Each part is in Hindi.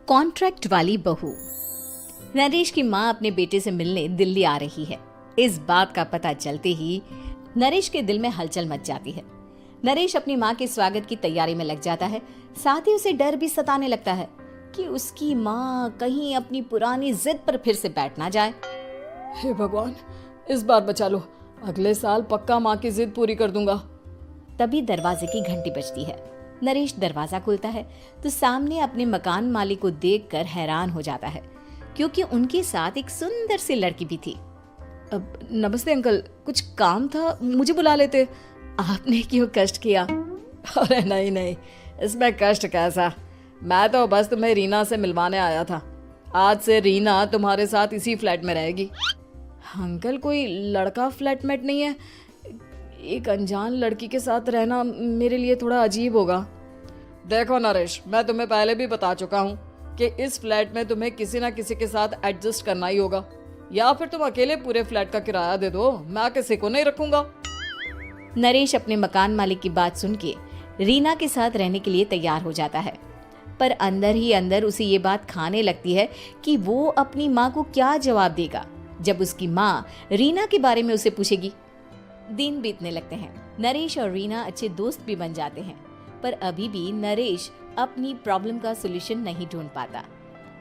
कॉन्ट्रैक्ट वाली बहू। नरेश की माँ अपने बेटे से मिलने दिल्ली आ रही है। इस बात का पता चलते ही नरेश के दिल में हलचल मच जाती है। नरेश अपनी माँ के स्वागत की तैयारी में लग जाता है। साथ ही उसे डर भी सताने लगता है कि उसकी माँ कहीं अपनी पुरानी जिद पर फिर से बैठ ना जाए। हे भगवान, इस बार बचा लो, अगले साल पक्का माँ की जिद पूरी कर दूंगा। तभी दरवाजे की घंटी बजती है। नरेश दरवाजा खोलता है तो सामने अपने मकान मालिक को देखकर हैरान हो जाता है, क्योंकि उनके साथ एक सुंदर सी लड़की भी थी। अब नमस्ते अंकल, कुछ काम था, मुझे बुला लेते। आपने क्यों कष्ट किया? अरे नहीं नहीं, इसमें कष्ट कैसा, मैं तो बस तुम्हें रीना से मिलवाने आया था। आज से रीना तुम्हारे साथ इसी फ्लैट में रहेगी। अंकल, कोई लड़का फ्लैटमेट नहीं है? एक अनजान लड़की के साथ रहना मेरे लिए थोड़ा अजीब होगा। देखो नरेश, मैं तुम्हें पहले भी बता चुका हूँ कि इस फ्लैट में तुम्हें किसी ना किसी के साथ एडजस्ट करना ही होगा, या फिर तुम अकेले पूरे फ्लैट का किराया दे दो, मैं किसी को नहीं रखूंगा। नरेश अपने मकान मालिक की बात सुन के रीना के साथ रहने के लिए तैयार हो जाता है, पर अंदर ही अंदर उसे ये बात खाने लगती है कि वो अपनी माँ को क्या जवाब देगा जब उसकी माँ रीना के बारे में उसे पूछेगी। दिन बीतने लगते हैं। नरेश और रीना अच्छे दोस्त भी बन जाते हैं, पर अभी भी नरेश अपनी प्रॉब्लम का सॉल्यूशन नहीं ढूंढ पाता।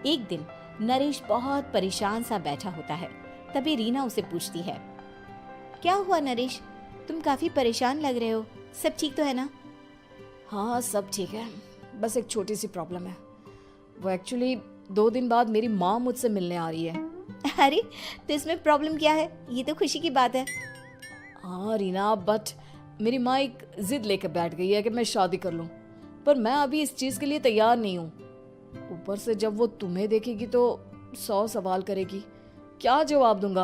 एक दिन नरेश बहुत परेशान सा बैठा होता है। तभी रीना उसे पूछती है, क्या हुआ नरेश, तुम काफी परेशान लग रहे हो, सब ठीक तो है ना? हाँ सब ठीक है, बस एक छोटी सी प्रॉब्लम है। वो एक्चुअली 2 दिन बाद मेरी माँ मुझसे मिलने आ रही है। अरे तो इसमें प्रॉब्लम क्या है, ये तो खुशी की बात है। हाँ रीना, बट मेरी माँ एक जिद लेकर बैठ गई है कि मैं शादी कर लूँ, पर मैं अभी इस चीज़ के लिए तैयार नहीं हूँ। ऊपर से जब वो तुम्हें देखेगी तो 100 सवाल करेगी, क्या जवाब दूंगा?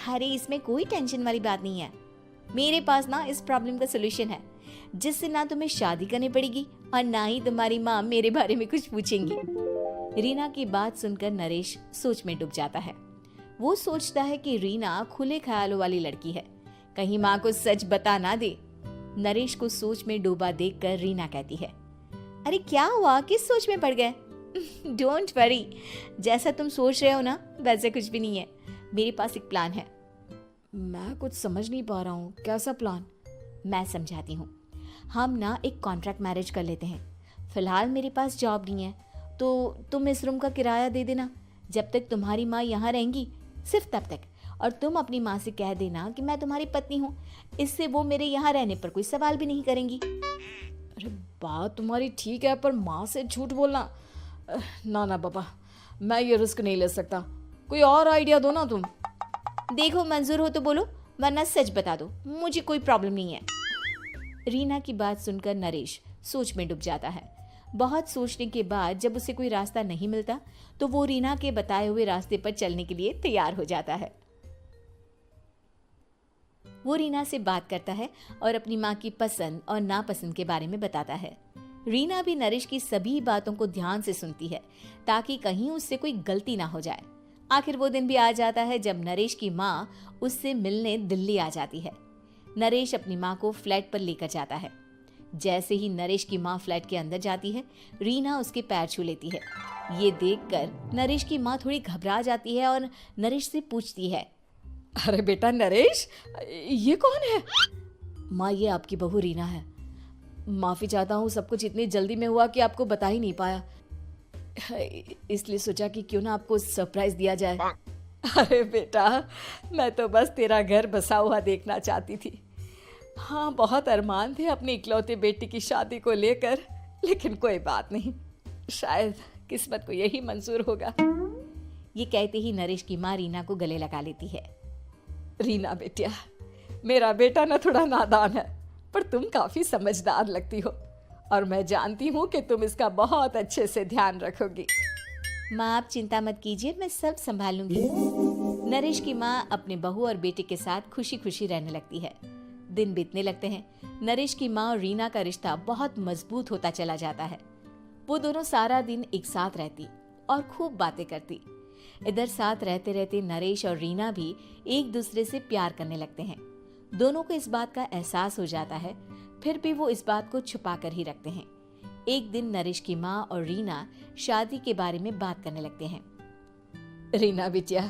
अरे इसमें कोई टेंशन वाली बात नहीं है, मेरे पास ना इस प्रॉब्लम का सलूशन है, जिससे ना तुम्हें शादी करनी पड़ेगी और ना ही तुम्हारी माँ मेरे बारे में कुछ पूछेंगी। रीना की बात सुनकर नरेश सोच में डूब जाता है। वो सोचता है कि रीना खुले ख्यालों वाली लड़की है, कहीं माँ को सच बता ना दे। नरेश को सोच में डूबा देखकर रीना कहती है, अरे क्या हुआ, किस सोच में पड़ गए? डोंट वरी, जैसा तुम सोच रहे हो ना वैसे कुछ भी नहीं है, मेरे पास एक प्लान है। मैं कुछ समझ नहीं पा रहा हूँ, कैसा प्लान? मैं समझाती हूँ। हम ना एक कॉन्ट्रैक्ट मैरिज कर लेते हैं। फिलहाल मेरे पास जॉब नहीं है, तो तुम इस रूम का किराया दे देना जब तक तुम्हारी माँ यहाँ रहेंगी, सिर्फ तब तक। और तुम अपनी माँ से कह देना कि मैं तुम्हारी पत्नी हूँ, इससे वो मेरे यहाँ रहने पर कोई सवाल भी नहीं करेंगी। अरे बात तुम्हारी ठीक है, पर माँ से झूठ बोलना, ना ना पापा, मैं ये रिस्क नहीं ले सकता। कोई और आइडिया दो ना तुम। देखो मंजूर हो तो बोलो, वरना सच बता दो, मुझे कोई प्रॉब्लम नहीं है। रीना की बात सुनकर नरेश सोच में डूब जाता है। बहुत सोचने के बाद जब उसे कोई रास्ता नहीं मिलता तो वो रीना के बताए हुए रास्ते पर चलने के लिए तैयार हो जाता है। वो रीना से बात करता है और अपनी माँ की पसंद और नापसंद के बारे में बताता है। रीना भी नरेश की सभी बातों को ध्यान से सुनती है, ताकि कहीं उससे कोई गलती ना हो जाए। आखिर वो दिन भी आ जाता है जब नरेश की माँ उससे मिलने दिल्ली आ जाती है। नरेश अपनी माँ को फ्लैट पर लेकर जाता है। जैसे ही नरेश की माँ फ्लैट के अंदर जाती है, रीना उसके पैर छू लेती है। ये देखकर नरेश की माँ थोड़ी घबरा जाती है और नरेश से पूछती है, अरे बेटा नरेश, ये कौन है? माँ, ये आपकी बहू रीना है। माफी चाहता हूँ, सब कुछ इतनी जल्दी में हुआ कि आपको बता ही नहीं पाया, इसलिए सोचा कि क्यों ना आपको सरप्राइज दिया जाए। अरे बेटा, मैं तो बस तेरा घर बसा हुआ देखना चाहती थी। हाँ, बहुत अरमान थे अपनी इकलौती बेटी की शादी को लेकर, लेकिन कोई बात नहीं, शायद किस्मत को यही मंजूर होगा। ये कहते ही नरेश की माँ रीना को गले लगा लेती है। रीना बेटिया, मेरा बेटा ना थोड़ा नादान है, पर तुम काफी समझदार लगती हो, और मैं जानती हूँ कि तुम इसका बहुत अच्छे से ध्यान रखोगी। माँ आप चिंता मत कीजिए, मैं सब संभाल लूंगी। नरेश की माँ अपने बहू और बेटे के साथ खुशी खुशी रहने लगती है। दिन बीतने लगते हैं। नरेश की माँ और रीना का रिश्ता बहुत मजबूत होता चला जाता है। वो दोनों सारा दिन एक साथ रहती और खूब बातें करती। इधर साथ रहते रहते नरेश और रीना भी एक दूसरे से प्यार करने लगते हैं। दोनों को इस बात का एहसास हो जाता है, फिर भी वो इस बात को छुपा कर ही रखते हैं। एक दिन नरेश की माँ और रीना शादी के बारे में बात करने लगते हैं। रीना बिटिया,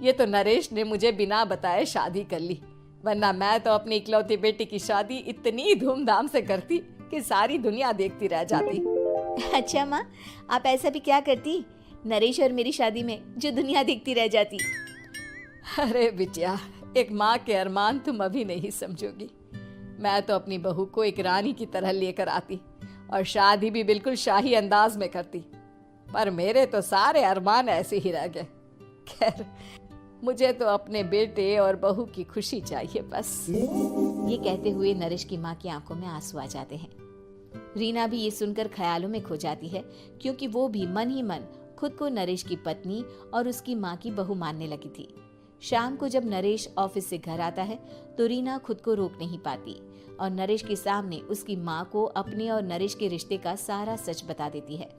ये तो नरेश ने मुझे बिना बताए शादी कर ली, वरना मैं तो अपनी इकलौती बेटी की शादी इतनी धूमधाम से करती कि सारी दुनिया देखती रह जाती। अच्छा माँ, आप ऐसा भी क्या करती नरेश और मेरी शादी में जो दुनिया देखती रह जाती? अरे बिटिया, एक माँ के अरमान तुम अभी नहीं समझोगी। मैं तो अपनी बहू को एक रानी की तरह लेकर आती और शादी भी बिल्कुल शाही अंदाज में करती, पर मेरे तो सारे अरमान ऐसे ही रह गए। खैर, मुझे तो अपने बेटे और बहू की खुशी चाहिए बस। ये कहते हुए नरेश की माँ की आंखों में आंसू आ जाते हैं। रीना भी ये सुनकर ख्यालों में खो जाती है, क्योंकि वो भी मन ही मन खुद को नरेश की पत्नी और उसकी माँ की बहू मानने लगी थी। शाम को जब नरेश ऑफिस से घर आता है तो रीना खुद को रोक नहीं पाती और नरेश के सामने उसकी माँ को अपने और नरेश के रिश्ते का सारा सच बता देती है।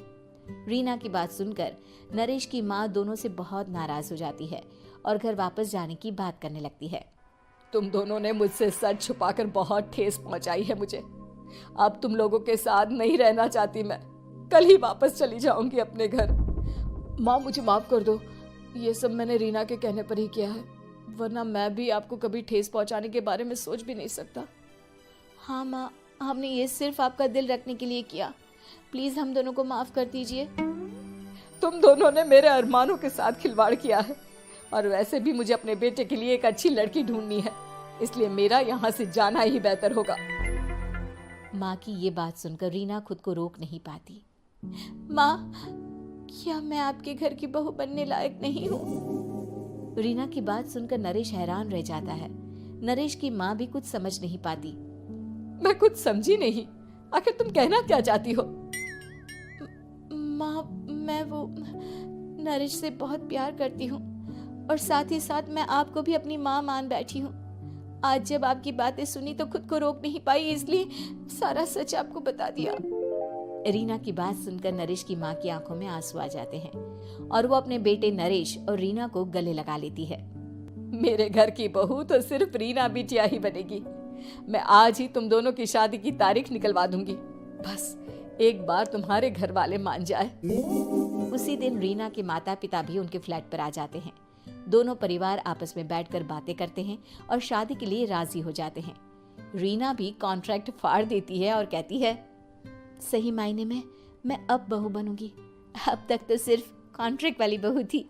रीना की बात सुनकर नरेश की माँ दोनों से बहुत नाराज हो जाती है और घर वापस जाने की बात करने लगती है। तुम दोनों ने मुझसे सच छुपाकर बहुत ठेस पहुंचाई है मुझे। अब तुम लोगों के साथ नहीं रहना चाहती मैं, कल ही वापस चली जाऊंगी अपने घर। माँ, मुझे माफ कर दो, ये सब मैंने रीना के कहने पर ही किया है, वरना मैं भी आपको कभी ठेस पहुंचाने के बारे में सोच भी नहीं सकता। हाँ माँ, हमने ये सिर्फ आपका दिल रखने के लिए किया, प्लीज हम दोनों को माफ कर दीजिए। तुम दोनों ने मेरे अरमानों के साथ खिलवाड़ किया है, और वैसे भी मुझे अपने बेटे के लिए एक अच्छी लड़की ढूंढनी है, इसलिए मेरा यहाँ से जाना ही बेहतर होगा। माँ की ये बात सुनकर रीना खुद को रोक नहीं पाती। माँ, क्या मैं आपके घर की बहू बनने लायक नहीं हूँ? रीना की बात सुनकर नरेश हैरान रह जाता है। नरेश की माँ भी कुछ समझ नहीं पाती। मैं कुछ समझी नहीं, आखिर तुम कहना क्या चाहती हो? माँ, मैं वो नरेश से बहुत प्यार करती हूँ और साथ ही साथ मैं आपको भी अपनी माँ मान बैठी हूँ। आज जब आपकी बातें सुनी तो खुद को रोक नहीं पाई, इसलिए सारा सच आपको बता दिया। रीना की बात सुनकर नरेश की माँ की आंखों में आंसू आ जाते हैं और वो अपने बेटे नरेश और रीना को गले लगा लेती है। मेरे घर की बहू तो सिर्फ रीना बिटिया ही बनेगी। मैं आज ही तुम दोनों की शादी की तारीख निकलवा दूंगी, बस एक बार तुम्हारे घर वाले मान जाए। उसी दिन रीना के माता पिता भी उनके फ्लैट पर आ जाते हैं। दोनों परिवार आपस में बैठकर बातें करते हैं और शादी के लिए राजी हो जाते हैं। रीना भी कॉन्ट्रैक्ट फाड़ देती है और कहती है, सही मायने में मैं अब बहू बनूंगी, अब तक तो सिर्फ कॉन्ट्रैक्ट वाली बहू थी।